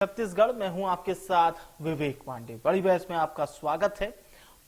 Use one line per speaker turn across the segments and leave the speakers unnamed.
छत्तीसगढ़ में हूं आपके साथ विवेक पांडे। बड़ी बहस में आपका स्वागत है।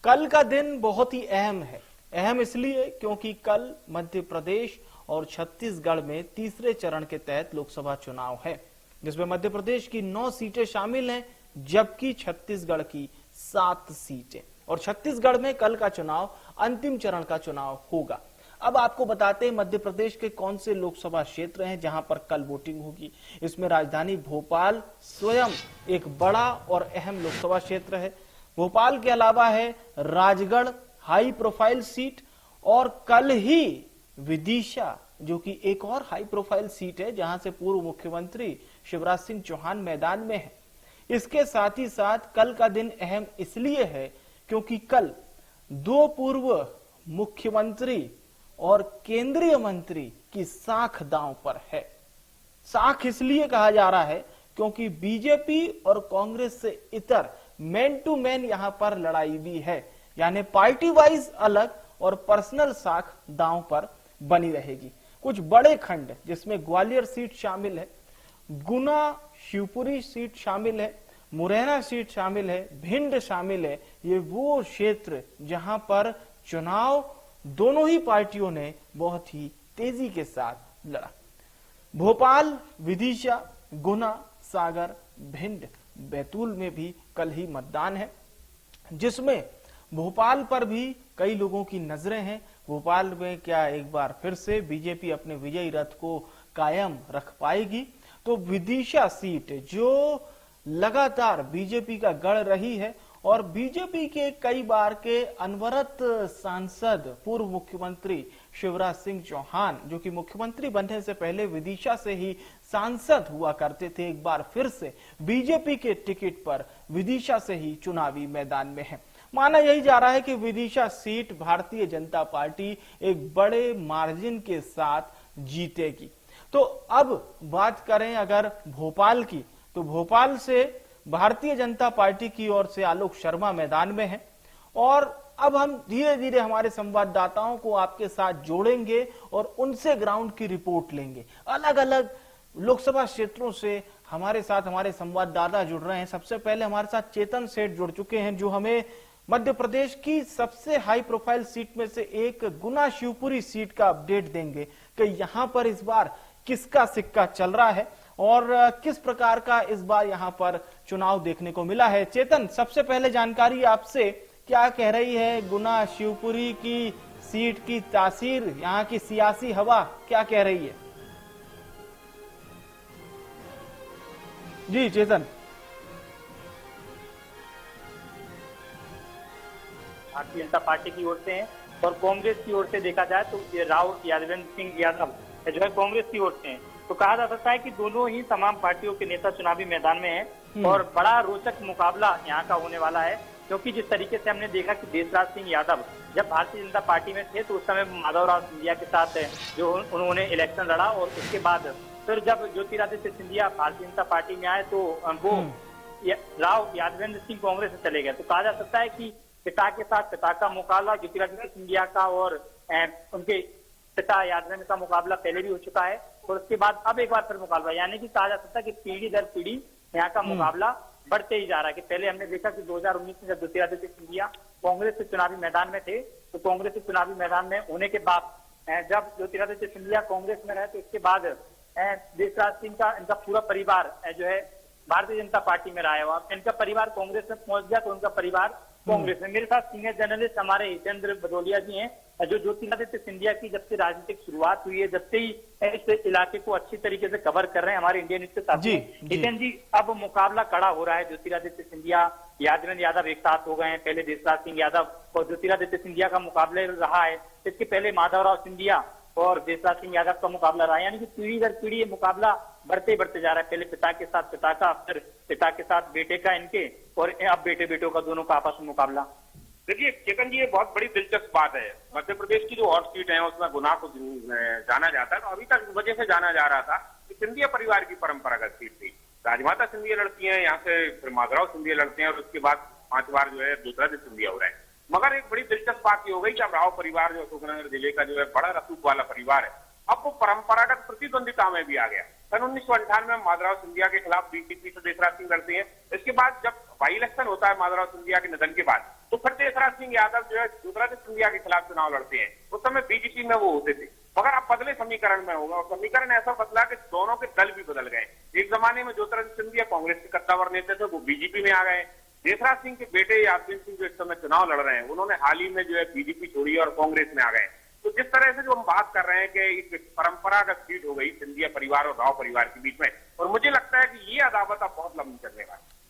कल का दिन बहुत ही अहम है। अहम इसलिए क्योंकि कल मध्य प्रदेश और छत्तीसगढ़ में तीसरे चरण के तहत लोकसभा चुनाव है, जिसमें मध्य प्रदेश की 9 सीटें शामिल हैं, जबकि छत्तीसगढ़ की 7 सीटें। और छत्तीसगढ़ में कल का चुनाव अंतिम चरण का चुनाव होगा। अब आपको बताते हैं मध्य प्रदेश के कौन से लोकसभा क्षेत्र हैं जहां पर कल वोटिंग होगी। इसमें राजधानी भोपाल स्वयं एक बड़ा और अहम लोकसभा क्षेत्र है। भोपाल के अलावा है राजगढ़, हाई प्रोफाइल सीट, और कल ही विदिशा, जो कि एक और हाई प्रोफाइल सीट है जहां से पूर्व मुख्यमंत्री शिवराज सिंह चौहान मैदान में है। इसके साथ ही साथ कल का दिन अहम इसलिए है क्योंकि कल 2 पूर्व मुख्यमंत्री और केंद्रीय मंत्री की साख दांव पर है। साख इसलिए कहा जा रहा है क्योंकि बीजेपी और कांग्रेस से इतर मैन टू मैन यहां पर लड़ाई भी है, यानी पार्टी वाइज अलग और पर्सनल साख दांव पर बनी रहेगी। कुछ बड़े खंड जिसमें ग्वालियर सीट शामिल है, गुना शिवपुरी सीट शामिल है, मुरैना सीट शामिल है, भिंड शामिल है। ये वो क्षेत्र जहां पर चुनाव दोनों ही पार्टियों ने बहुत ही तेजी के साथ लड़ा। भोपाल, विदिशा, गुना, सागर, भिंड, बैतूल में भी कल ही मतदान है, जिसमें भोपाल पर भी कई लोगों की नजरें हैं। भोपाल में क्या एक बार फिर से बीजेपी अपने विजयी रथ को कायम रख पाएगी? तो विदिशा सीट जो लगातार बीजेपी का गढ़ रही है और बीजेपी के कई बार के अनवरत सांसद पूर्व मुख्यमंत्री शिवराज सिंह चौहान, जो कि मुख्यमंत्री बनने से पहले विदिशा से ही सांसद हुआ करते थे, एक बार फिर से बीजेपी के टिकट पर विदिशा से ही चुनावी मैदान में है। माना यही जा रहा है कि विदिशा सीट भारतीय जनता पार्टी एक बड़े मार्जिन के साथ जीतेगी। तो अब बात करें अगर भोपाल की, तो भोपाल से भारतीय जनता पार्टी की ओर से आलोक शर्मा मैदान में है। और अब हम धीरे धीरे हमारे संवाददाताओं को आपके साथ जोड़ेंगे और उनसे ग्राउंड की रिपोर्ट लेंगे। अलग अलग लोकसभा क्षेत्रों से हमारे साथ हमारे संवाददाता जुड़ रहे हैं। सबसे पहले हमारे साथ चेतन सेठ जुड़ चुके हैं, जो हमें मध्य प्रदेश की सबसे हाई प्रोफाइल सीट में से एक गुना शिवपुरी सीट का अपडेट देंगे कि यहां पर इस बार किसका सिक्का चल रहा है और किस प्रकार का इस बार यहां पर चुनाव देखने को मिला है। चेतन, सबसे पहले जानकारी आपसे, क्या कह रही है गुना शिवपुरी की सीट की तासीर, यहां की सियासी हवा क्या कह रही है? जी चेतन।
भारतीय जनता पार्टी की ओर से है और कांग्रेस की ओर से देखा जाए तो ये राव यादवेंद्र सिंह यादव जो है कांग्रेस की ओर से है। तो कहा जा सकता है कि दोनों ही तमाम पार्टियों के नेता चुनावी मैदान में हैं और बड़ा रोचक मुकाबला यहाँ का होने वाला है, क्योंकि जिस तरीके से हमने देखा कि देशराज सिंह यादव जब भारतीय जनता पार्टी में थे तो उस समय माधवराव सिंधिया के साथ जो उन्होंने इलेक्शन लड़ा, और उसके बाद फिर जब ज्योतिरादित्य सिंधिया भारतीय जनता पार्टी में आए तो वो राव यादवेंद्र सिंह कांग्रेस से चले गए। तो कहा जा सकता है कि पिता के साथ पिता का मुकाबला ज्योतिरादित्य सिंधिया का और उनके पिता यादवेंद्र का मुकाबला पहले भी हो चुका है, और उसके बाद अब एक बार फिर मुकाबला, यानी कि कहा जा सकता है कि पीढ़ी दर पीढ़ी यहाँ का मुकाबला बढ़ते ही जा रहा है। कि पहले हमने देखा कि 2019 में जब ज्योतिरादित्य सिंधिया कांग्रेस के चुनावी मैदान में थे, तो कांग्रेस के चुनावी मैदान में होने के बाद जब ज्योतिरादित्य सिंधिया कांग्रेस में रहे तो इसके बाद देशराज सिंह का इनका पूरा परिवार जो है भारतीय जनता पार्टी में रहा है। और इनका परिवार कांग्रेस में पहुंच गया तो उनका परिवार कांग्रेस में। मेरे साथ सीनियर जर्नलिस्ट हमारे हितेंद्र भदौलिया जी हैं, जो ज्योतिरादित्य सिंधिया की जब से राजनीतिक शुरुआत हुई है, जब से ही इस इलाके को अच्छी तरीके से कवर कर रहे हैं हमारे इंडिया न्यूज के साथ। हितेंद्र जी, अब मुकाबला कड़ा हो रहा है। ज्योतिरादित्य सिंधिया, यादवेंद्र यादव एक साथ हो गए हैं। पहले देशराज सिंह यादव और ज्योतिरादित्य सिंधिया का मुकाबला रहा है, इसके पहले माधवराव सिंधिया और देशराज सिंह यादव का मुकाबला रहा है। यानी कि पीढ़ी दर पीढ़ी ये मुकाबला बढ़ते जा रहा है। पहले पिता के साथ पिता का, फिर पिता के साथ बेटे का इनके, और अब बेटे बेटों का दोनों का आपस में मुकाबला।
देखिए चेतन जी, ये बहुत बड़ी दिलचस्प बात है। मध्य प्रदेश की जो हॉट सीट है उसमें गुना को जाना जाता है, तो अभी तक इस वजह से जाना जा रहा था कि सिंधिया परिवार की परंपरागत सीट थी। राजमाता सिंधिया लड़ती है यहाँ से, फिर माधवराव सिंधिया लड़ते हैं, और उसके बाद 5 बार जो है ज्योतिरादित्य सिंधिया हो रहा है। मगर एक बड़ी दिलचस्प बात ये हो गई कि अब राव परिवार जो अशोकनगर जिले का जो है बड़ा रसूख वाला परिवार है, अब वो परंपरागत प्रतिद्वंदिता में भी आ गया। सन 1998 में माधवराव सिंधिया के खिलाफ बीजेपी से देशराज सिंह लड़ते हैं। इसके बाद जब बाई इलेक्शन होता है माधवराव सिंधिया के निधन के बाद, तो फिर देशराज सिंह यादव जो है ज्योतिरादित्य सिंधिया के खिलाफ चुनाव लड़ते हैं। उस समय बीजेपी में वो होते थे, मगर अब बदले समीकरण में होगा, और समीकरण ऐसा बदला कि दोनों के दल भी बदल गए। एक जमाने में ज्योतिरादित्य सिंधिया कांग्रेस के कद्दावर नेता थे, वो बीजेपी में आ गए। देशराज सिंह के बेटे यादवेंद्र सिंह जो इस समय चुनाव लड़ रहे हैं, उन्होंने हाल ही में जो है बीजेपी छोड़ी और कांग्रेस में आ गए। तो जिस तरह से जो हम बात कर रहे हैं कि एक परंपरागत सीट हो गई सिंधिया परिवार और राव परिवार के बीच में, और मुझे लगता है कि ये अदावत अब बहुत लंबी चलने वाली है।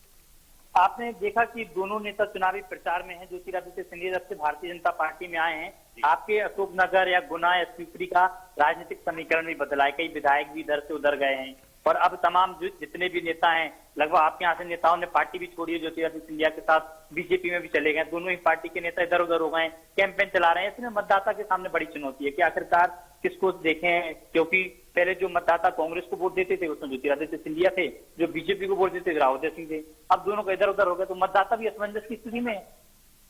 आपने देखा कि दोनों नेता चुनावी प्रचार में हैं। ज्योतिरादित्य सिंधिया जब से भारतीय जनता पार्टी में आए हैं, आपके अशोकनगर या गुना या शिवपुरी का राजनीतिक समीकरण भी बदला है। कई विधायक भी इधर से उधर गए हैं, और अब तमाम जितने भी नेता हैं, लगभग आपके यहाँ से नेताओं ने पार्टी भी छोड़ी है। ज्योतिरादित्य सिंधिया के साथ बीजेपी में भी चले गए। दोनों ही पार्टी के नेता इधर उधर हो गए, कैंपेन चला रहे हैं। इसमें मतदाता के सामने बड़ी चुनौती है कि आखिरकार किसको देखें, क्योंकि पहले जो मतदाता कांग्रेस को वोट देते थे उसमें ज्योतिरादित्य सिंधिया थे, जो बीजेपी को वोट देते थे रावत सिंह थे। अब दोनों को इधर उधर हो गए, तो मतदाता भी असमंजस की स्थिति में है।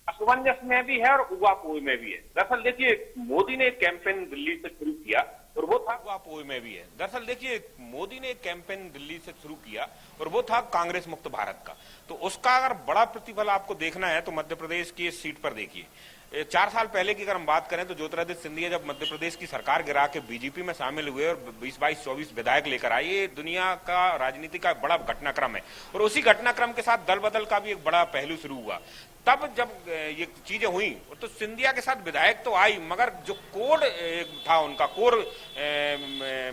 असमंजस में भी है और उगापोह में भी है। दरअसल देखिए, मोदी ने एक कैंपेन दिल्ली से शुरू किया और वो था उगापोह में भी है। दरअसल देखिए, मोदी ने एक कैंपेन दिल्ली से शुरू किया और वो था कांग्रेस मुक्त भारत का। तो उसका अगर बड़ा प्रतिफल आपको देखना है तो मध्य प्रदेश की इस सीट पर देखिए। 4 साल पहले की अगर हम बात करें तो ज्योतिरादित्य सिंधिया जब मध्य प्रदेश की सरकार गिरा के बीजेपी में शामिल हुए और 20-22-24 विधायक लेकर आए, ये दुनिया का राजनीति का बड़ा घटनाक्रम है। और उसी घटनाक्रम के साथ दल बदल का भी एक बड़ा पहलू शुरू हुआ। तब जब ये चीजें हुई तो सिंधिया के साथ विधायक तो आई, मगर जो कोर था उनका, कोर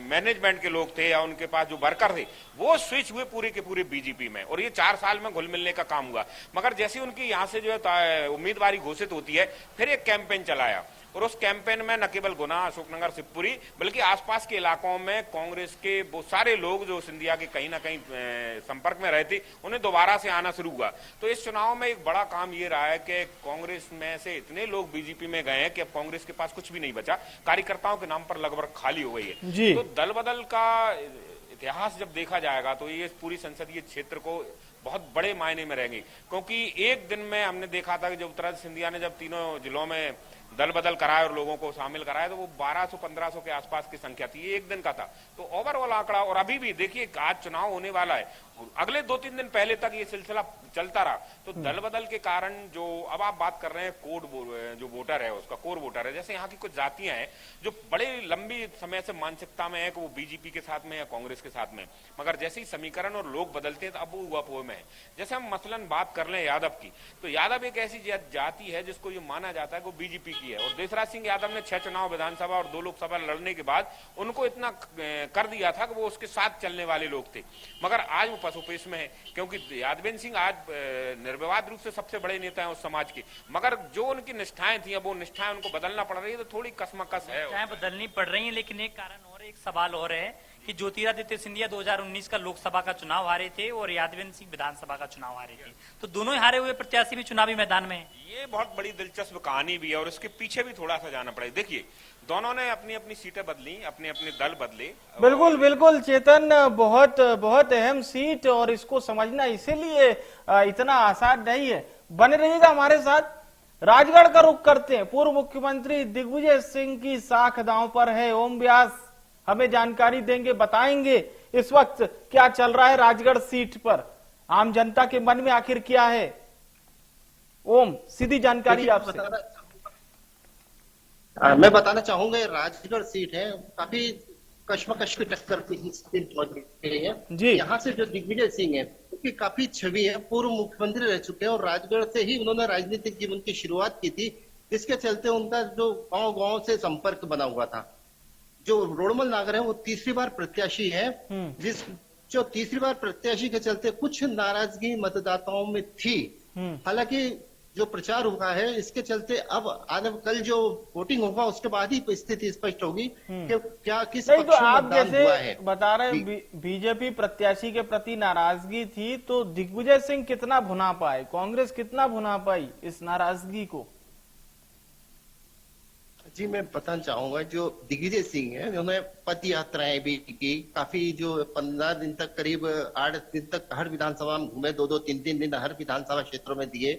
मैनेजमेंट के लोग थे या उनके पास जो वर्कर थे, वो स्विच हुए पूरे के पूरे बीजेपी में, और ये 4 साल में घुल मिलने का काम हुआ। मगर जैसे उनकी यहाँ से जो है उम्मीदवारी घोषित होती है, फिर एक कैंपेन चलाया, और उस कैंपेन में न केवल गुना, अशोकनगर, शिवपुरी, बल्कि आसपास के इलाकों में कांग्रेस के वो सारे लोग जो सिंधिया के कहीं ना कहीं संपर्क में रहे थे, उन्हें दोबारा से आना शुरू हुआ। तो इस चुनाव में एक बड़ा काम ये रहा है कि कांग्रेस में से इतने लोग बीजेपी में गए हैं कि अब कांग्रेस के पास कुछ भी नहीं बचा, कार्यकर्ताओं के नाम पर लगभग खाली हो गई है। तो दल बदल का इतिहास जब देखा जाएगा तो ये पूरी संसदीय क्षेत्र को बहुत बड़े मायने में रहेंगे, क्योंकि एक दिन में हमने देखा था कि जब ज्योतिरादित्य सिंधिया ने जब तीनों जिलों में दल बदल कराया और लोगों को शामिल कराया, तो वो 1200-1500 के आसपास की संख्या थी। ये एक दिन का था। तो ओवरऑल आंकड़ा, और अभी भी देखिए आज चुनाव होने वाला है, अगले 2-3 दिन पहले तक ये सिलसिला चलता रहा। तो दल बदल के कारण जो अब आप बात कर रहे हैं कोड जो वोटर है उसका, कोर वोटर है, जैसे यहाँ की कुछ जातियां हैं जो बड़े लंबी समय से मानसिकता में है कि वो बीजेपी के साथ में या कांग्रेस के साथ में, मगर जैसे ही समीकरण और लोग बदलते हैं तो अब वो उगापोह में है। जैसे हम मसलन बात कर लें यादव की, तो यादव एक ऐसी जाति है जिसको ये माना जाता है कि वो बीजेपी की है, और देशराज सिंह यादव ने 6 चुनाव विधानसभा और 2 लोकसभा लड़ने के बाद उनको इतना कर दिया था कि वो उसके साथ चलने वाले लोग थे, मगर आज वो पसोपेश में है, क्योंकि यादवेंद्र सिंह आज निर्विवाद रूप से सबसे बड़े नेता हैं उस समाज के, मगर जो उनकी निष्ठाएं थी अब वो निष्ठाएं उनको बदलना पड़ रही है, तो थोड़ी कसमकस है।
निष्ठाएं बदलनी पड़ रही हैं, लेकिन एक कारण और, एक सवाल और है कि ज्योतिरादित्य सिंधिया 2019 का लोकसभा का चुनाव हारे थे और यादवेंद्र सिंह विधानसभा का चुनाव हारे थे, तो दोनों ही हारे हुए प्रत्याशी भी चुनावी मैदान में हैं।
ये बहुत बड़ी दिलचस्प कहानी भी है और इसके पीछे भी थोड़ा सा जाना पड़ेगा। देखिए, दोनों ने अपनी अपनी सीटें बदली, अपने अपने दल बदले।
बिल्कुल बिल्कुल चेतन, बहुत बहुत अहम सीट, और इसको समझना इसीलिए इतना आसान नहीं है। बने रहिएगा हमारे साथ। राजगढ़ का रुख करते हैं। पूर्व मुख्यमंत्री दिग्विजय सिंह की साख दांव पर है। ओम व्यास हमें जानकारी देंगे, बताएंगे इस वक्त क्या चल रहा है राजगढ़ सीट पर, आम जनता के मन में आखिर क्या है। ओम, सीधी जानकारी आपसे।
मैं बताना चाहूंगा, राजगढ़ सीट है, काफी कश्मकश की टक्कर की स्थिति पहुंच गई है
जी।
यहाँ से जो दिग्विजय सिंह है उनकी काफी छवि है, पूर्व मुख्यमंत्री रह चुके हैं और राजगढ़ से ही उन्होंने राजनीतिक जीवन की शुरुआत की थी, जिसके चलते उनका जो गांव-गांव से संपर्क बना हुआ था। जो रोडमल नागर है वो तीसरी बार प्रत्याशी है, जो तीसरी बार प्रत्याशी के चलते कुछ नाराजगी मतदाताओं में थी। हालांकि जो प्रचार हुआ है इसके चलते अब कल जो वोटिंग होगा उसके बाद ही स्थिति स्पष्ट होगी कि क्या किस
नहीं। तो
पक्ष में
आप
मतदान
जैसे
हुआ है।
बता रहे बीजेपी प्रत्याशी के प्रति नाराजगी थी, तो दिग्विजय सिंह कितना भुना पाए, कांग्रेस कितना भुना पाई इस नाराजगी को?
जी, मैं बताना चाहूंगा, जो दिग्विजय सिंह है उन्होंने पद यात्राएं भी की, काफी जो 15 दिन तक, करीब 8 दिन तक हर विधानसभा में घूमे, 2-2, 3-3 दिन हर विधानसभा क्षेत्रों में दिए,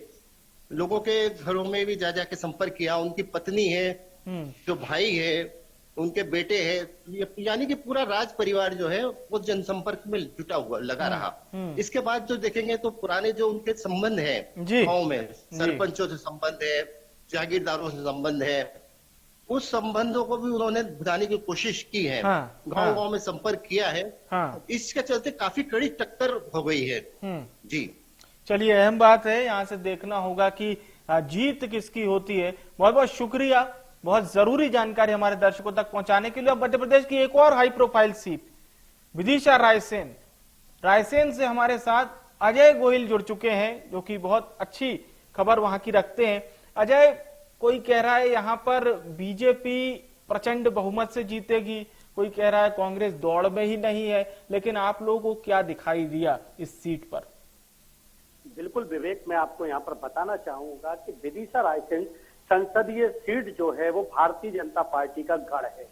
लोगों के घरों में भी जा जाके संपर्क किया। उनकी पत्नी है, जो भाई है, उनके बेटे हैं, यानी कि पूरा राज परिवार जो है वो जनसंपर्क में जुटा हुआ लगा रहा। इसके बाद जो देखेंगे तो पुराने जो उनके संबंध है
जी।
गांव में, सरपंचों से संबंध है, जागीरदारों से संबंध है, उस संबंधों को भी उन्होंने बुझाने की कोशिश की है।
हाँ,
गांव गांव में संपर्क किया है।
हाँ।
इसके चलते काफी कड़ी टक्कर हो गई है। जी
चलिए, अहम बात है, यहाँ से देखना होगा कि जीत किसकी होती है। बहुत बहुत शुक्रिया, बहुत जरूरी जानकारी हमारे दर्शकों तक पहुंचाने के लिए। अब मध्य प्रदेश की एक और high profile seat Vidisha Raisen, Raisen से हमारे साथ अजय गोहिल जुड़ चुके हैं, जो कि बहुत अच्छी खबर वहां की रखते हैं। अजय, कोई कह रहा है यहाँ पर बीजेपी प्रचंड बहुमत से जीतेगी, कोई कह रहा है कांग्रेस दौड़ में ही नहीं है, लेकिन आप लोगों को क्या दिखाई दिया इस सीट पर?
बिल्कुल विवेक, मैं आपको यहाँ पर बताना चाहूंगा कि विदिशा रायसेन संसदीय सीट जो है वो भारतीय जनता पार्टी का गढ़ है।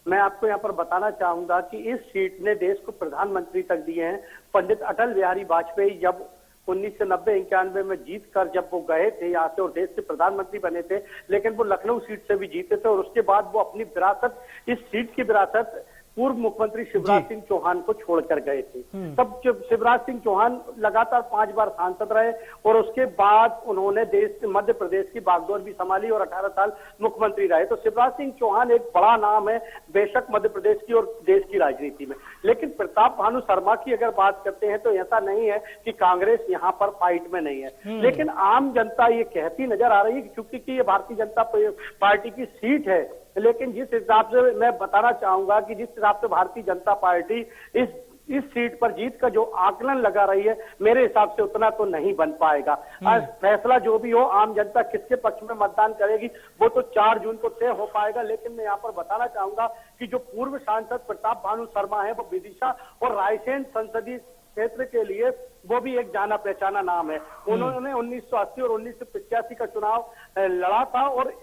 मैं आपको यहाँ पर बताना चाहूंगा कि इस सीट ने देश को प्रधानमंत्री तक दिए हैं। पंडित अटल बिहारी वाजपेयी जब 1990-91 में जीत कर जब वो गए थे यहाँ से और देश के प्रधानमंत्री बने थे, लेकिन वो लखनऊ सीट से भी जीते थे और उसके बाद वो अपनी विरासत, इस सीट की विरासत पूर्व मुख्यमंत्री शिवराज सिंह चौहान को छोड़कर गए थे। तब जब शिवराज सिंह चौहान लगातार 5 बार सांसद रहे और उसके बाद उन्होंने मध्य प्रदेश की बागडोर भी संभाली और 18 साल मुख्यमंत्री रहे। तो शिवराज सिंह चौहान एक बड़ा नाम है बेशक मध्य प्रदेश की और देश की राजनीति में, लेकिन प्रताप भानु शर्मा की अगर बात करते हैं तो ऐसा नहीं है कि कांग्रेस यहाँ पर फाइट में नहीं है, लेकिन आम जनता ये कहती नजर आ रही है क्योंकि ये भारतीय जनता पार्टी की सीट है। लेकिन जिस हिसाब से मैं बताना चाहूंगा कि जिस हिसाब से भारतीय जनता पार्टी इस सीट पर जीत का जो आकलन लगा रही है, मेरे हिसाब से उतना तो नहीं बन पाएगा। आज फैसला जो भी हो, आम जनता किसके पक्ष में मतदान करेगी वो तो 4 जून को तय हो पाएगा। लेकिन मैं यहाँ पर बताना चाहूंगा कि जो पूर्व सांसद प्रताप भानु शर्मा है वो विदिशा और रायसेन संसदीय क्षेत्र के लिए वो भी एक जाना पहचाना नाम है। उन्होंने 1980 और 1985 का चुनाव लड़ा था और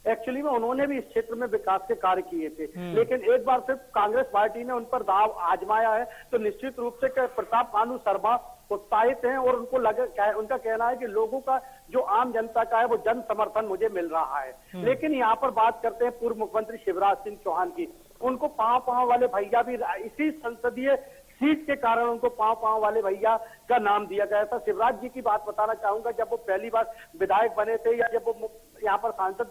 एक्चुअली में उन्होंने भी इस क्षेत्र में विकास के कार्य किए थे, लेकिन एक बार फिर कांग्रेस पार्टी ने उन पर दाव आजमाया है। तो निश्चित रूप से प्रताप भानु शर्मा उत्साहित हैं और उनका कहना है कि लोगों का जो आम जनता का है वो जन समर्थन मुझे मिल रहा है। लेकिन यहाँ पर बात करते हैं पूर्व मुख्यमंत्री शिवराज सिंह चौहान की। उनको पांव वाले भैया भी इसी संसदीय सीट के कारण उनको पांव वाले भैया का नाम दिया गया था। शिवराज जी की बात बताना चाहूंगा, जब वो पहली बार विधायक बने थे या जब वो यहाँ पर सांसद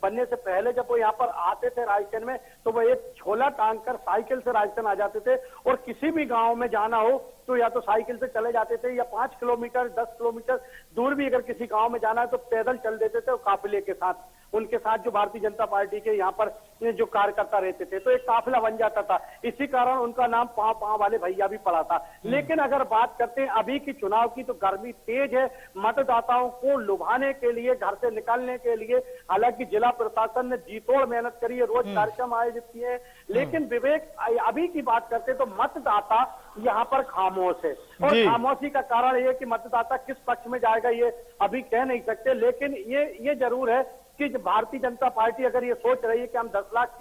बनने से पहले जब वो यहाँ पर आते थे रायसेन में, तो वो एक झोला टांग कर साइकिल से रायसेन आ जाते थे और किसी भी गांव में जाना हो तो या तो साइकिल से चले जाते थे या 5 किलोमीटर 10 किलोमीटर दूर भी अगर किसी गांव में जाना है तो पैदल चल देते थे और काफिले के साथ, उनके साथ जो भारतीय जनता पार्टी के यहाँ पर जो कार्यकर्ता रहते थे, तो एक काफिला बन जाता था। इसी कारण उनका नाम पांव वाले भैया भी पड़ा था। लेकिन अगर बात करते हैं अभी की चुनाव की, तो गर्मी तेज है मतदाताओं को लुभाने के लिए, घर से निकालने के लिए। हालांकि जिला प्रशासन ने जीतोड़ मेहनत करी है, रोज कार्यक्रम आयोजित किए हैं, लेकिन विवेक अभी की बात करते तो मतदाता यहाँ पर खामोश है। और खामोशी का कारण ये कि मतदाता किस पक्ष में जाएगा ये अभी कह नहीं सकते। लेकिन ये जरूर है कि भारतीय जनता पार्टी अगर ये सोच रही है कि हम 10 लाख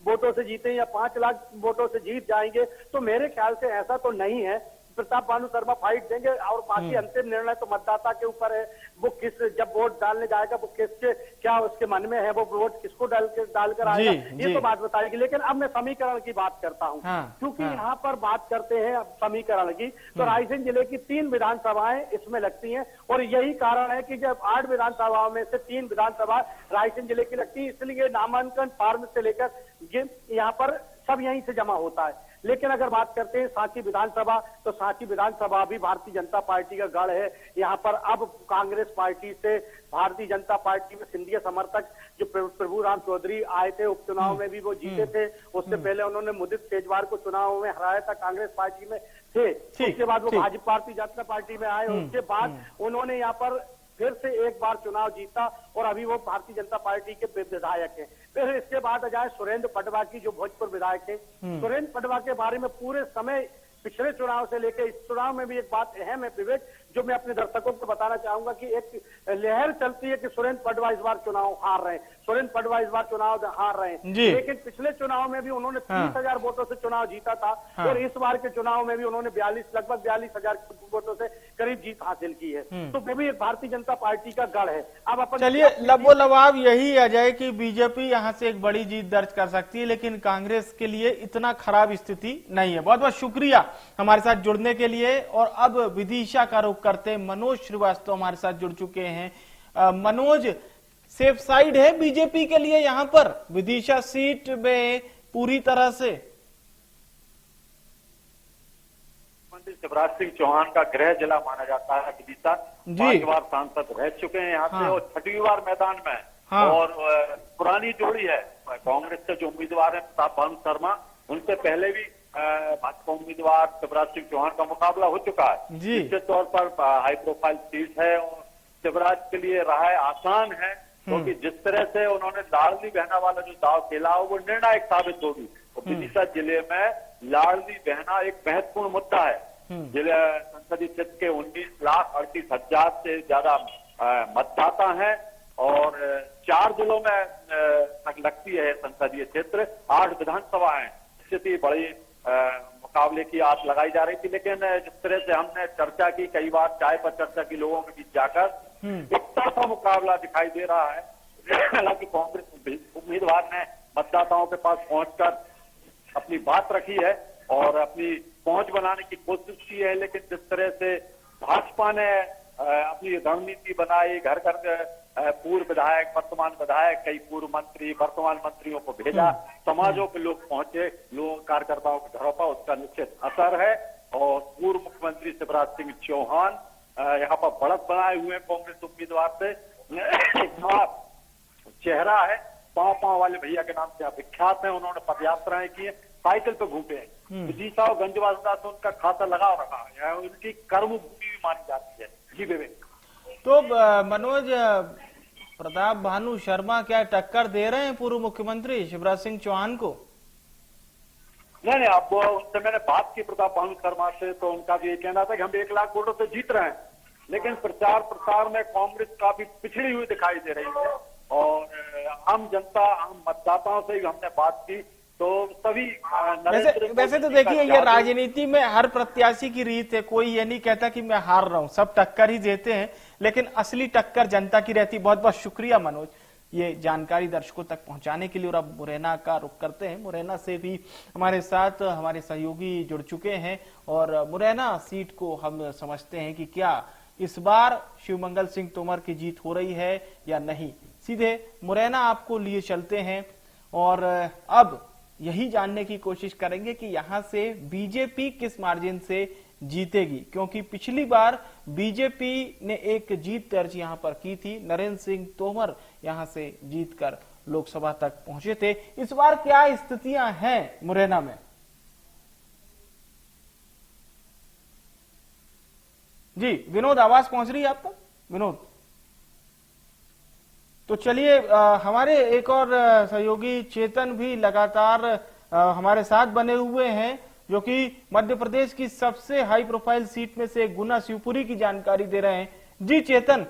वोटों से जीते या 5 लाख वोटों से जीत जाएंगे, तो मेरे ख्याल से ऐसा तो नहीं है। प्रताप भानु शर्मा फाइट देंगे और बाकी अंतिम निर्णय तो मतदाता के ऊपर है। वो जब वोट डालने जाएगा वो क्या उसके मन में है, वो वोट किसको डालकर आएगा, ये तो बात बताएगी। लेकिन अब मैं समीकरण की बात करता हूँ, क्योंकि यहाँ पर बात करते हैं अब समीकरण की, तो रायसेन जिले की 3 विधानसभाएं इसमें लगती हैं और यही कारण है कि जब 8 विधानसभाओं में से 3 विधानसभा रायसेन जिले की लगती है, इसलिए नामांकन फॉर्म से लेकर यहाँ पर सब यहीं से जमा होता है। लेकिन अगर बात करते हैं सांची विधानसभा, तो सांची विधानसभा भी भारतीय जनता पार्टी का गढ़ है। यहाँ पर अब कांग्रेस पार्टी से भारतीय जनता पार्टी में सिंधिया समर्थक जो प्रभु राम चौधरी आए थे, उपचुनाव में भी वो जीते थे। उससे पहले उन्होंने मुदित तेजवार को चुनाव में हराया था, कांग्रेस पार्टी में थे। उसके बाद वो भाजपा भारतीय जनता पार्टी में आए। उसके बाद उन्होंने यहाँ पर फिर से एक बार चुनाव जीता और अभी वो भारतीय जनता पार्टी के विधायक हैं। फिर इसके बाद आ जाए सुरेंद्र पटवा की, जो भोजपुर विधायक थे। सुरेंद्र पटवा के बारे में पूरे समय पिछले चुनाव से लेकर इस चुनाव में भी एक बात अहम है विवेक, जो मैं अपने दर्शकों को बताना चाहूंगा कि एक लहर चलती है कि सुरेंद्र पडवा इस बार चुनाव हार रहे हैं, सुरेंद्र पडवा इस बार चुनाव हार रहे हैं, लेकिन पिछले चुनाव में भी उन्होंने 30,000 वोटों से चुनाव जीता था और इस बार के चुनाव में भी उन्होंने लगभग 42,000 वोटों से करीब जीत हासिल की है। तो वो भी एक भारतीय जनता पार्टी का गढ़ है। अब अपन
चलिए, लबोलबाब यही अजय कि बीजेपी यहां से एक बड़ी जीत दर्ज कर सकती है, लेकिन कांग्रेस के लिए इतना खराब स्थिति नहीं है। बहुत बहुत शुक्रिया हमारे साथ जुड़ने के लिए। और अब विदिशा का रुख करते मनोज श्रीवास्तव हमारे साथ जुड़ चुके हैं। मनोज, सेफ साइड है बीजेपी के लिए यहां पर विदिशा सीट में पूरी तरह से?
मुख्यमंत्री शिवराज सिंह चौहान का गृह जिला माना जाता है विदिशा। 5 बार सांसद रह चुके हैं यहाँ से और 6वीं बार मैदान में है। और पुरानी जोड़ी है, कांग्रेस के जो उम्मीदवार है प्रताप भानु शर्मा, उनसे पहले भी भाजपा उम्मीदवार शिवराज सिंह चौहान का मुकाबला हो चुका है। निश्चित तौर पर हाई प्रोफाइल सीट है और शिवराज के लिए राह आसान है, क्योंकि जिस तरह से उन्होंने लाडली बहना वाला जो दाव खेला वो निर्णायक साबित होगी। और विदिशा जिले में लाडली बहना एक महत्वपूर्ण मुद्दा है। जिले संसदीय क्षेत्र के 19,38,000 से ज्यादा मतदाता हैं और 4 जिलों में लगती है संसदीय क्षेत्र, 8 विधानसभा है। स्थिति बड़ी मुकाबले की आस लगाई जा रही थी, लेकिन जिस तरह से हमने चर्चा की, कई बार चाय पर चर्चा की लोगों के बीच जाकर, एक तरफा मुकाबला दिखाई दे रहा है। हालांकि कांग्रेस उम्मीदवार ने मतदाताओं के पास पहुंचकर अपनी बात रखी है और अपनी पहुंच बनाने की कोशिश की है, लेकिन जिस तरह से भाजपा ने अपनी रणनीति बनाई, घर घर पूर्व विधायक, वर्तमान विधायक, कई पूर्व मंत्री, वर्तमान मंत्रियों को भेजा, समाजों के लोग पहुंचे, लोग कार्यकर्ताओं के घरों पर, उसका निश्चित असर है। और पूर्व मुख्यमंत्री शिवराज सिंह चौहान यहाँ पर बढ़त बनाए हुए कांग्रेस उम्मीदवार से चेहरा है, पांव वाले भैया के नाम से विख्यात है। उन्होंने पदयात्राएं की, साइकिल पे घूमे हैं। विदिशा और गंजवासदा से उनका खाता लगा रखा है, उनकी कर्मभूमि भी मानी जाती है। जी विवेक।
तो मनोज, प्रताप भानु शर्मा क्या टक्कर दे रहे हैं पूर्व मुख्यमंत्री शिवराज सिंह चौहान को?
नहीं, अब उनसे मैंने बात की प्रताप भानु शर्मा से, तो उनका भी ये कहना था कि हम 1 लाख वोटों से जीत रहे हैं, लेकिन प्रचार प्रसार में कांग्रेस काफी पिछड़ी हुई दिखाई दे रही है। और आम जनता, आम मतदाताओं से भी हमने बात की, तो सभी
वैसे तो देखिए, ये राजनीति में हर प्रत्याशी की रीत है, कोई ये नहीं कहता कि मैं हार रहा हूं, सब टक्कर ही देते हैं, लेकिन असली टक्कर जनता की रहती। बहुत बहुत शुक्रिया मनोज, ये जानकारी दर्शकों तक पहुंचाने के लिए। और अब मुरैना का रुख करते हैं। मुरैना से भी हमारे साथ हमारे सहयोगी जुड़ चुके हैं और मुरैना सीट को हम समझते हैं कि क्या इस बार शिवमंगल सिंह तोमर की जीत हो रही है या नहीं। सीधे मुरैना आपको लिए चलते हैं और अब यही जानने की कोशिश करेंगे कि यहां से बीजेपी किस मार्जिन से जीतेगी, क्योंकि पिछली बार बीजेपी ने एक जीत दर्ज यहां पर की थी। नरेंद्र सिंह तोमर यहां से जीतकर लोकसभा तक पहुंचे थे। इस बार क्या स्थितियां हैं मुरैना में? जी विनोद, आवाज पहुंच रही है आपको? विनोद, तो चलिए, हमारे एक और सहयोगी चेतन भी लगातार हमारे साथ बने हुए हैं, जो कि मध्य प्रदेश की सबसे हाई प्रोफाइल सीट में से गुना शिवपुरी की जानकारी दे रहे हैं। जी चेतन,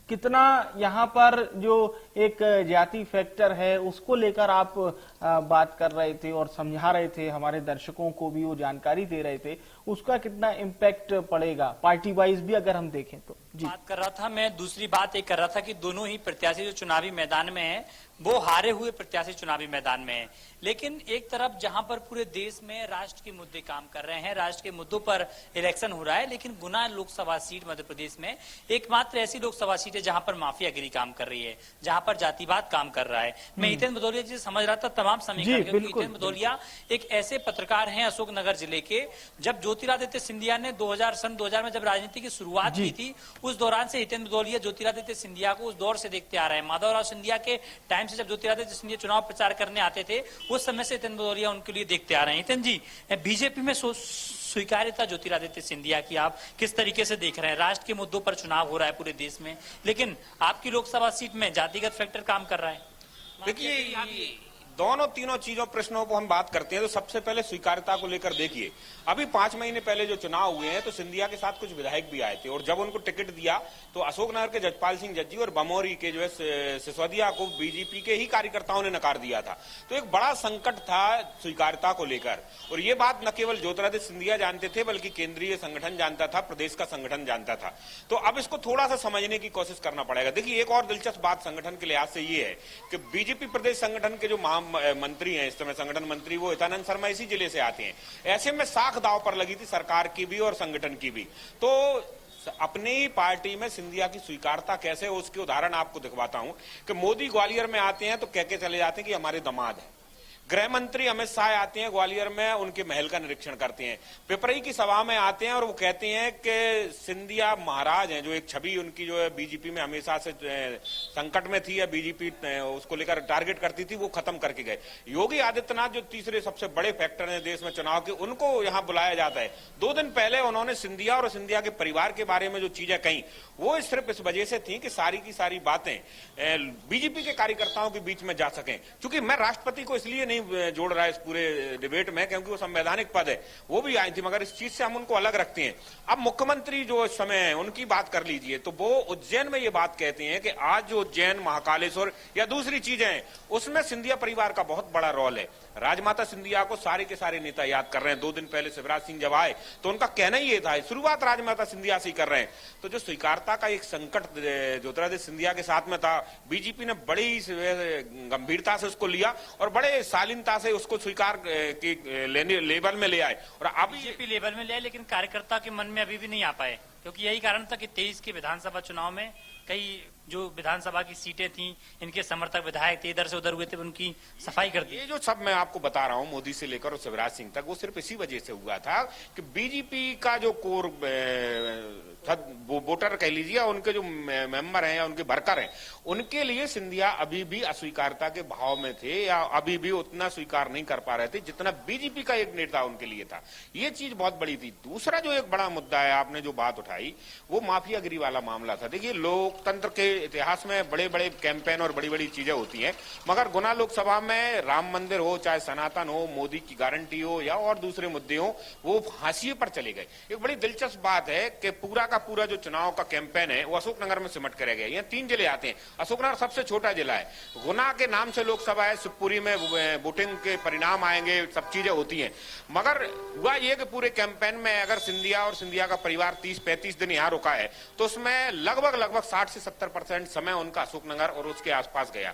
कितना यहाँ पर जो एक जाति फैक्टर है उसको लेकर आप बात कर रहे थे और समझा रहे थे, हमारे दर्शकों को भी वो जानकारी दे रहे थे, उसका कितना इम्पैक्ट पड़ेगा पार्टी वाइज भी अगर हम देखें तो? जी
बात कर रहा था मैं, दूसरी बात एक कर रहा था कि दोनों ही प्रत्याशी जो चुनावी मैदान में है वो हारे हुए प्रत्याशी चुनावी मैदान में है। लेकिन एक तरफ जहां पर पूरे देश में राष्ट्र के मुद्दे काम कर रहे हैं, राष्ट्र के मुद्दों पर इलेक्शन हो रहा है, लेकिन गुना लोकसभा सीट मध्य प्रदेश में एकमात्र ऐसी लोकसभा सीट है जहां पर माफियागिरी काम कर रही है, जहां पर जातिवाद काम कर रहा है। मैं हितेंद्र भदौरिया जी से समझ रहा था तमाम समीकरण, हितेंद्र भदौरिया एक ऐसे पत्रकार हैं अशोकनगर जिले के, जब ज्योतिरादित्य सिंधिया ने 2000 में जब राजनीति की शुरुआत की थी, उस दौरान से हितेंद्र भदौरिया ज्योतिरादित्य सिंधिया को उस दौर से देखते आ रहे हैं। माधवराव सिंधिया के टाइम से जब ज्योतिरादित्य सिंधिया चुनाव प्रचार करने आते थे, उस समय से हितेंद्र भदौरिया उनके लिए देखते आ रहे हैं। हितेंद्र जी, बीजेपी में स्वीकार्यता ज्योतिरादित्य सिंधिया की आप किस तरीके से देख रहे हैं? राष्ट्र के मुद्दों पर चुनाव हो रहा है पूरे देश में, लेकिन आपकी लोकसभा सीट में जातिगत फैक्टर काम कर रहा है।
देखिए,
दोनों तीनों चीजों प्रश्नों को हम बात करते हैं तो सबसे पहले स्वीकार्यता को लेकर देखिए, अभी 5 महीने पहले जो चुनाव हुए हैं तो सिंधिया के साथ कुछ विधायक भी आए थे और जब उनको टिकट दिया तो अशोकनगर के जजपाल सिंह जज्जी और बमोरी के जो है सिसोदिया को बीजेपी के ही कार्यकर्ताओं ने नकार दिया था। तो एक बड़ा संकट था स्वीकार्यता को लेकर, और ये बात न केवल ज्योतिरादित्य सिंधिया जानते थे बल्कि केंद्रीय संगठन जानता था, प्रदेश का संगठन जानता था। तो अब इसको थोड़ा सा समझने की कोशिश करना पड़ेगा। देखिए एक और दिलचस्प बात संगठन के लिहाज से ये है कि बीजेपी प्रदेश संगठन के जो मंत्री हैं इस समय संगठन मंत्री, वो हितानंद शर्मा इसी जिले से आते हैं। ऐसे में साख दांव पर लगी थी सरकार की भी और संगठन की भी। तो अपनी पार्टी में सिंधिया की स्वीकारता कैसे हो उसके उदाहरण आपको दिखवाता हूं कि मोदी ग्वालियर में आते हैं तो कह के चले जाते हैं कि हमारे दामाद है। गृह मंत्री अमित शाह आते हैं ग्वालियर में, उनके महल का निरीक्षण करते हैं। पिपरई की सभा में आते हैं और वो कहते हैं कि सिंधिया महाराज हैं, जो एक छवि उनकी जो है बीजेपी में हमेशा से संकट में थी या बीजेपी उसको लेकर टारगेट करती थी, वो खत्म करके गए। योगी आदित्यनाथ जो तीसरे सबसे बड़े फैक्टर हैं देश में चुनाव के, उनको यहां बुलाया जाता है। 2 दिन पहले उन्होंने सिंधिया और सिंधिया के परिवार के बारे में जो चीजें कही वो सिर्फ इस वजह से थी कि सारी की सारी बातें बीजेपी के कार्यकर्ताओं के बीच में जा सकें। क्योंकि मैं राष्ट्रपति को इसलिए नहीं जोड़ रहा है इस पूरे डिबेट में क्योंकि वो संवैधानिक पद है, वो भी आई थी, मगर इस चीज से हम उनको अलग रखते हैं। अब मुख्यमंत्री जो इस समय है उनकी बात कर लीजिए, तो वो उज्जैन में ये बात कहते हैं कि आज जो उज्जैन महाकालेश्वर या दूसरी चीजें हैं उसमें सिंधिया परिवार का बहुत बड़ा रोल है। राजमाता सिंधिया को सारे के सारे नेता याद कर रहे हैं। 2 दिन पहले शिवराज सिंह जब आए तो उनका कहना ही ये था, शुरुआत राजमाता सिंधिया से कर रहे हैं। तो जो स्वीकारता का एक संकट ज्योतिरादित्य सिंधिया के साथ में था, बीजेपी ने बड़ी गंभीरता से उसको लिया और बड़े शालीनता से उसको स्वीकार लेवल में ले आए और अब
बीजेपी लेवल में ले आए, लेकिन कार्यकर्ता के मन में अभी भी नहीं आ पाए। क्योंकि यही कारण था कि 23 के विधानसभा चुनाव में कई जो विधानसभा की सीटें थी, इनके समर्थक विधायक थे, इधर से उधर हुए थे, उनकी सफाई कर दी।
ये जो सब मैं आपको बता रहा हूं मोदी से लेकर और शिवराज सिंह तक, वो सिर्फ इसी वजह से हुआ था कि बीजेपी का जो कोर वोटर कह लीजिए, उनके जो मेंबर हैं या उनके वर्कर हैं, उनके लिए सिंधिया अभी भी अस्वीकारता के भाव में थे या अभी भी उतना स्वीकार नहीं कर पा रहे थे जितना बीजेपी का एक नेता उनके लिए था। ये चीज बहुत बड़ी थी। दूसरा जो एक बड़ा मुद्दा है, आपने जो बात उठाई, वो माफियागिरी वाला मामला था। देखिए लोकतंत्र के इतिहास में बड़े बड़े कैंपेन और बड़ी बड़ी चीजें होती हैं, मगर गुना लोकसभा में राम मंदिर हो, चाहे सनातन हो, मोदी की गारंटी हो या और दूसरे मुद्दे हो, वो फांसी पर चले गए। एक बड़ी दिलचस्प बात है कि पूरा का पूरा जो चुनाव का कैंपेन है वो अशोकनगर में सिमट कर गया। यहाँ 3 जिले आते हैं, अशोकनगर सबसे छोटा जिला है, गुना के नाम से लोकसभा है, शिवपुरी में वोटिंग के परिणाम आएंगे, सब चीजें होती हैं। मगर हुआ ये कि पूरे कैंपेन में अगर सिंधिया और सिंधिया का परिवार 30-35 दिन यहाँ रुका है तो उसमें लगभग 60 से 70% समय उनका अशोकनगर और उसके आसपास गया।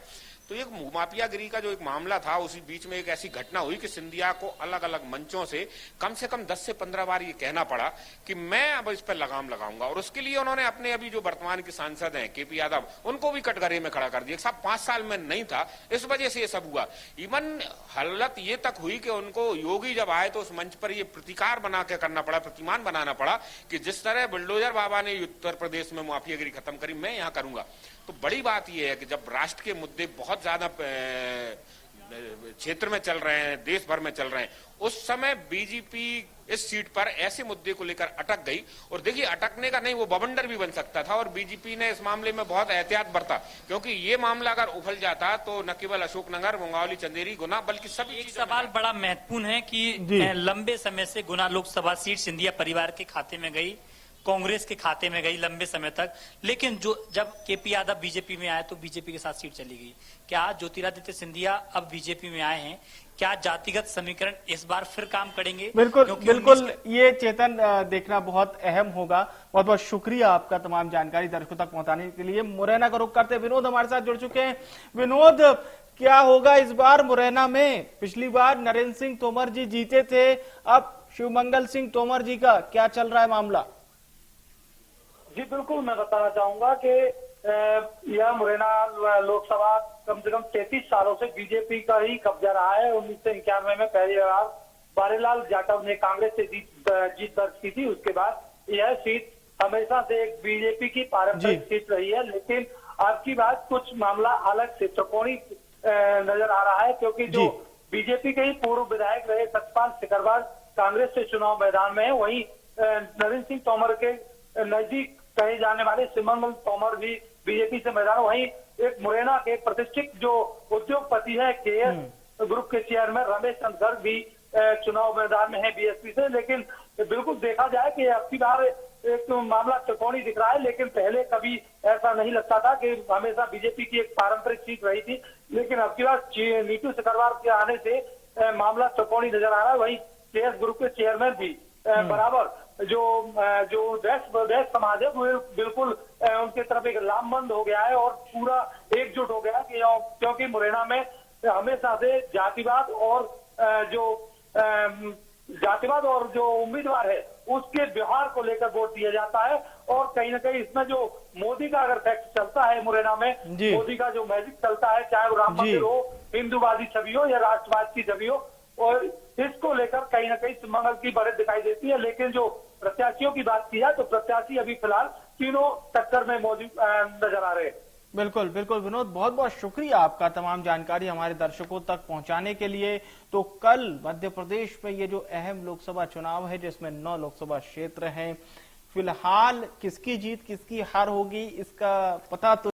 तो एक माफियागिरी का जो एक मामला था, उसी बीच में एक ऐसी घटना हुई कि सिंधिया को अलग अलग मंचों से कम 10 से 15 बार ये कहना पड़ा कि मैं अब इस पर लगाम लगाऊंगा, और उसके लिए उन्होंने अपने अभी जो वर्तमान के सांसद हैं केपी यादव, उनको भी कटघरे में खड़ा कर दिया। साहब 5 साल में नहीं था, इस वजह से ये सब हुआ। इवन हालत ये तक हुई कि उनको योगी जब आए तो उस मंच पर ये प्रतिकार बना के करना पड़ा, प्रतिमान बनाना पड़ा कि जिस तरह बुलडोजर बाबा ने उत्तर प्रदेश में माफियागिरी खत्म करी, मैं यहाँ करूंगा। तो बड़ी बात यह है कि जब राष्ट्र के मुद्दे बहुत ज्यादा क्षेत्र में चल रहे हैं, देश भर में चल रहे हैं, उस समय बीजेपी इस सीट पर ऐसे मुद्दे को लेकर अटक गई। और देखिए अटकने का नहीं, वो बवंडर भी बन सकता था, और बीजेपी ने इस मामले में बहुत एहतियात बरता, क्योंकि ये मामला अगर उफल जाता तो न केवल अशोकनगर, मुंगावली, चंदेरी, गुना, बल्कि सब।
एक सवाल बड़ा महत्वपूर्ण है कि लंबे समय से गुना लोकसभा सीट सिंधिया परिवार के खाते में गई, कांग्रेस के खाते में गई लंबे समय तक, लेकिन जब केपी यादव बीजेपी में आए तो बीजेपी के साथ सीट चली गई। क्या ज्योतिरादित्य सिंधिया अब बीजेपी में आए हैं, क्या जातिगत समीकरण इस बार फिर काम करेंगे?
बिल्कुल ये चेतन देखना बहुत अहम होगा। बहुत बहुत शुक्रिया आपका तमाम जानकारी दर्शकों तक पहुंचाने के लिए। मुरैना का रुख करते विनोद हमारे साथ जुड़ चुके हैं। विनोद, क्या होगा इस बार मुरैना में? पिछली बार नरेंद्र सिंह तोमर जी जीते थे, अब शिवमंगल सिंह तोमर जी का क्या चल रहा है मामला?
जी बिल्कुल, मैं बताना चाहूंगा कि यह मुरैना लोकसभा कम से कम 33 सालों से बीजेपी का ही कब्जा रहा है। 1991 में पहली बार बारीलाल जाटव ने कांग्रेस से जीत दर्ज की थी। उसके बाद यह सीट हमेशा से एक बीजेपी की पारंपरिक सीट रही है, लेकिन अब की बात कुछ मामला अलग से त्रिकोणी नजर आ रहा है, क्योंकि जो बीजेपी के ही पूर्व विधायक रहे सतपाल सिकरवार कांग्रेस से चुनाव मैदान में है, वहीं नरेंद्र सिंह तोमर के नजदीक कहे जाने वाले शिवमंगल तोमर भी बीजेपी से मैदान। वहीं एक मुरैना के प्रतिष्ठित जो उद्योगपति है KS ग्रुप के चेयरमैन रमेश चंद्र भी चुनाव मैदान में है बीएसपी से। लेकिन बिल्कुल देखा जाए कि अब की बार एक मामला त्रिकोणी दिख रहा है, लेकिन पहले कभी ऐसा नहीं लगता था कि हमेशा बीजेपी की एक पारंपरिक सीट रही थी, लेकिन अब की बार नीतू सिकरवार के आने से मामला त्रिकोणी नजर आ रहा है। वहीं केएस ग्रुप के चेयरमैन भी बराबर जो देश समाज है वो बिल्कुल उनकी तरफ एक लामबंद हो गया है और पूरा एकजुट हो गया क्योंकि मुरैना में हमेशा से जातिवाद और जो उम्मीदवार है उसके व्यवहार को लेकर वोट दिया जाता है। और कहीं ना कहीं इसमें जो मोदी का अगर फैक्ट चलता है मुरैना में, मोदी का जो मैजिक चलता है, चाहे वो राम मंदिर हो, हिंदूवादी छवि हो या राष्ट्रवाद की छवि हो, और इसको लेकर कहीं ना कहीं मंगल की बढ़त दिखाई देती है। लेकिन जो प्रत्याशियों की बात की जाए तो प्रत्याशी अभी फिलहाल तीनों टक्कर में मौजूद नजर आ रहे हैं।
बिल्कुल बिल्कुल विनोद, बहुत बहुत शुक्रिया आपका तमाम जानकारी हमारे दर्शकों तक पहुंचाने के लिए। तो कल मध्य प्रदेश में ये जो अहम लोकसभा चुनाव है जिसमें 9 लोकसभा क्षेत्र हैं, फिलहाल किसकी जीत किसकी हार होगी इसका पता तो